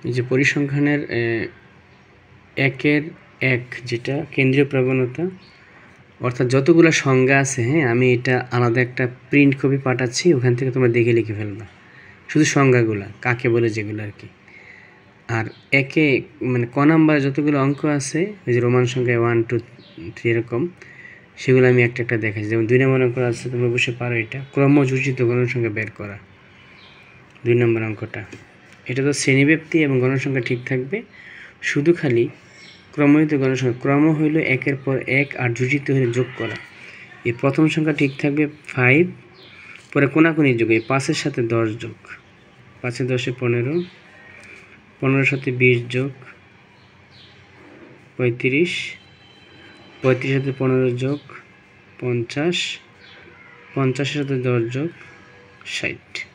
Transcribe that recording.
এই যে পরিসংখ্যানের একের এক যেটা কেন্দ্রীয় প্রবণতা, অর্থাৎ যতগুলো সংজ্ঞা আছে, হ্যাঁ, আমি এটা আলাদা একটা প্রিন্ট কপি পাঠাচ্ছি, ওখান থেকে তোমরা দেখে লিখে ফেলবা শুধু সংজ্ঞাগুলা কাকে বলে, যেগুলো আর কি। আর একে মানে ক নাম্বারে যতগুলো অঙ্ক আছে, ওই যে রোমান সংখ্যা 1 2 3 এরকম, সেগুলো আমি একটা একটা দেখাচ্ছি। যেমন 2 নম্বর অঙ্ক আছে, তোমরা বসে পারো এটা, ক্রমযোজিত গণসংখ্যা বের করা। 2 নম্বর অঙ্কটা, এটা তো শ্রেণীব্যাপ্তি এবং গণসংখ্যা ঠিক থাকবে, শুধু খালি ক্রমযুক্ত গণসংখ্যা, ক্রম হইল একের পর এক, আর যোজিত হলে যোগ করা। এই প্রথম সংখ্যা ঠিক থাকবে 5, পরে কোনাকুনি যোগ, এই 5-এর সাথে 10 যোগ, 5-এ 10-এ 15, 15-এর সাথে 20 যোগ 35, 35-এর সাথে 15 যোগ 50, 50-এর সাথে 10 যোগ 60।